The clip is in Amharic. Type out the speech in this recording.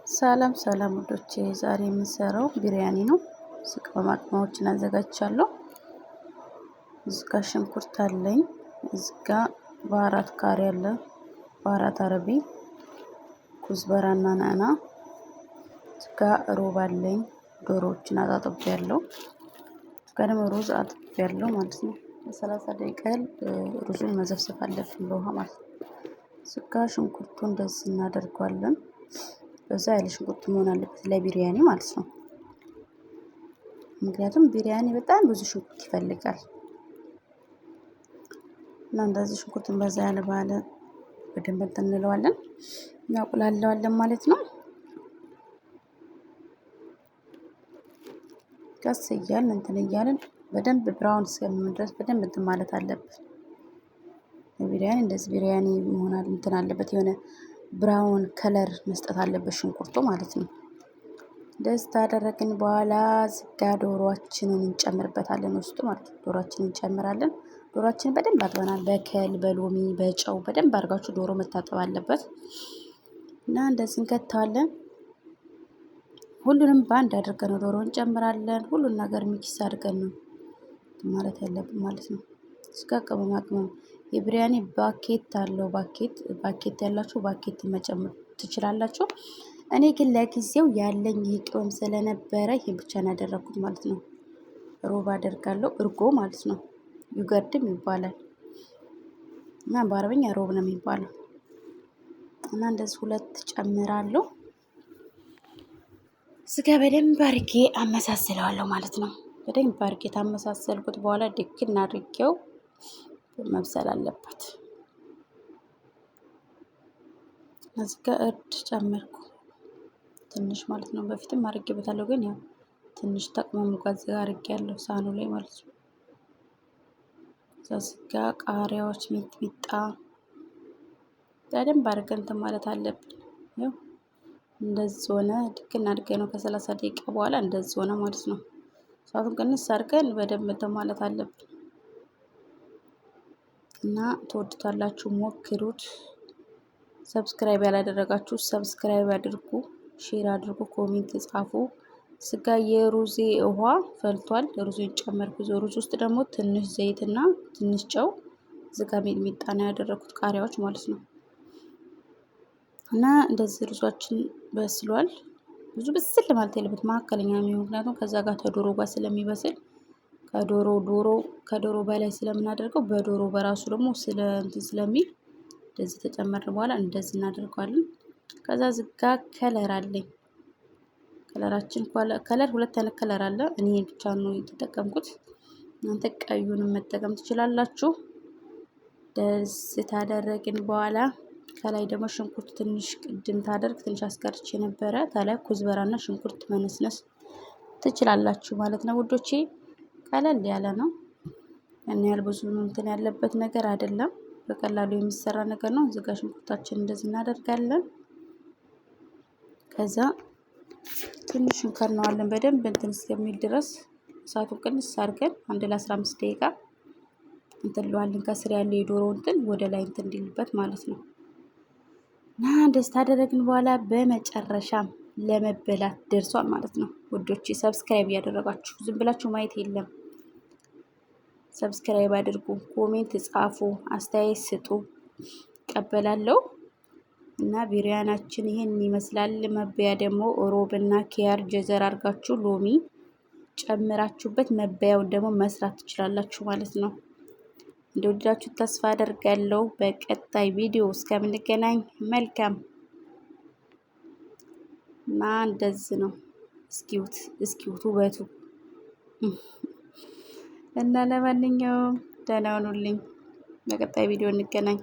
ሰላም ሰላም ውዶቼ፣ ዛሬ የምንሰራው ቢሪያኒ ነው። ስጋ ቅመሞችን አዘጋጅቻለሁ። እዚህ ጋር ሽንኩርት አለኝ። እዚህ ጋር ባህራት ካሪ አለ፣ ባህራት አረቢ፣ ኩዝበራና ናና። እዚህ ጋር ሮብ አለኝ። ዶሮዎችን አጣጥቤያለሁ። እዚህ ጋር ደግሞ ሩዝ አጥቤያለሁ ማለት ነው። ለ30 ደቂቃ ሩዙን መዘፍዘፍ አለብን በውሃ ማለት ነው። እዚህ ጋር ሽንኩርቱ እንደዚህ እናደርገዋለን። በዛ ያለ ሽንኩርት መሆን አለበት ለቢሪያኒ ማለት ነው። ምክንያቱም ቢሪያኒ በጣም ብዙ ሽንኩርት ይፈልጋል እና እንደዚህ ሽንኩርትን በዛ ያለ ባለ በደንብ እንትን እንለዋለን፣ እናቁላለዋለን ማለት ነው። ቀስ እያልን እንትን እያልን በደንብ ብራውን እስከሚሆን ድረስ በደንብ እንትን ማለት አለብን። ቢሪያኒ እንደዚህ ቢሪያኒ መሆን እንትን አለበት፣ የሆነ ብራውን ከለር መስጠት አለበት ሽንኩርቱ ማለት ነው። እንደዚህ ካደረግን በኋላ ዝጋ ዶሮአችንን እንጨምርበታለን ውስጡ ማለት ነው። ዶሮአችንን እንጨምራለን። ዶሮአችንን በደንብ አጥበናል። በከል በሎሚ በጨው በደንብ አድርጋችሁ ዶሮ መታጠብ አለበት እና እንደዚህ እንከተዋለን። ሁሉንም በአንድ አድርገን ዶሮ እንጨምራለን። ሁሉን ነገር ሚክስ አድርገን ነው ማለት ያለብን ማለት ነው። ስጋ ቅመማ ቅመም የቢሪያኒ ባኬት አለው። ባኬት ያላችሁ ባኬት መጨመር ትችላላችሁ። እኔ ግን ለጊዜው ያለኝ ይህ ቅመም ስለነበረ ይሄን ብቻ ነው ያደረኩት ማለት ነው። ሮብ አደርጋለሁ፣ እርጎ ማለት ነው። ዩገርድም ይባላል እና በአረብኛ ሮብ ነው የሚባለው እና እንደዚህ ሁለት ጨምራለሁ። ስጋ በደንብ አድርጌ አመሳስለዋለሁ ማለት ነው። በደንብ አድርጌ ታመሳሰልኩት በኋላ ድክን አድርጌው መብሰል አለበት። እዚህ ጋር እርድ ጨመርኩ ትንሽ ማለት ነው። በፊትም አድርጌበታለሁ ግን ያው ትንሽ ተቅመም ጋር አድርጌያለሁ ሳህኑ ላይ ማለት ነው። እዚህ ጋር ቃሪያዎች፣ ሚጥሚጣ በደንብ አድርገን እንትን ማለት አለብን። ያው እንደዚህ ሆነ። ድክን አድርገን ነው ከ30 ደቂቃ በኋላ እንደዚህ ሆነ ማለት ነው። እሳቱን ቅንስ አድርገን በደንብ እንትን ማለት አለብን እና ትወዱታላችሁ፣ ሞክሩት። ሰብስክራይብ ያላደረጋችሁ ሰብስክራይብ አድርጉ፣ ሼር አድርጉ፣ ኮሜንት ጻፉ። ስጋ የሩዜ ውሃ ፈልቷል። ሩዙን ጨመርኩ። ሩዝ ውስጥ ደግሞ ትንሽ ዘይትና ትንሽ ጨው፣ ስጋ ሚጥሚጣ ነው ያደረኩት፣ ቃሪያዎች ማለት ነው። እና እንደዚህ ሩዟችን በስሏል። ብዙ ብስል ማለት የለበት መካከለኛ ነው። ምክንያቱም ከዛ ጋር ከዶሮ ጋር ስለሚበስል ከዶሮ በላይ ስለምናደርገው በዶሮ በራሱ ደግሞ ስለሚል እንደዚህ ተጨመርን በኋላ እንደዚህ እናደርገዋለን። ከዛ ዝጋ ከለር አለኝ። ከለራችን ከለር ሁለት አይነት ከለር አለ። እኔ ብቻ ነው የተጠቀምኩት። እናንተ ቀዩንም መጠቀም ትችላላችሁ። እንደዚህ ታደረግን በኋላ ከላይ ደግሞ ሽንኩርት ትንሽ ቅድም ትንሽ አስቀርቼ ነበረ። ታዲያ ኩዝበራና ሽንኩርት መነስነስ ትችላላችሁ ማለት ነው ውዶቼ። ቀለል ያለ ነው። ያን ያህል ብዙ እንትን ያለበት ነገር አይደለም። በቀላሉ የሚሰራ ነገር ነው። እዚህ ጋር ሽንኩርታችን እንደዚህ እናደርጋለን። ከዛ ትንሽ እንከርነዋለን በደንብ እንትን እስከሚል ድረስ እሳቱን ቅንስ አድርገን አንድ ለ15 ደቂቃ እንትን እንለዋለን። ከስር ያለው የዶሮ እንትን ወደ ላይ እንትን እንዲልበት ማለት ነው። እና እንደዚህ ታደረግን በኋላ በመጨረሻም ለመበላት ደርሷል ማለት ነው ውዶቼ። ሰብስክራይብ እያደረጋችሁ ዝም ብላችሁ ማየት የለም። ሰብስክራይብ አድርጉ፣ ኮሜንት ጻፉ፣ አስተያየት ስጡ፣ እቀበላለሁ። እና ቢሪያናችን ይሄን ይመስላል። መበያ ደግሞ ሮብና ኪያር ጀዘር አድርጋችሁ ሎሚ ጨምራችሁበት መበያውን ደግሞ መስራት ትችላላችሁ ማለት ነው። እንደወደዳችሁ ተስፋ አደርጋለሁ። በቀጣይ ቪዲዮ እስከምንገናኝ መልካም እና እንደዚህ ነው። እስኪውት ውበቱ እና ለማንኛውም ደህና ሁኑልኝ። በቀጣይ ቪዲዮ እንገናኝ።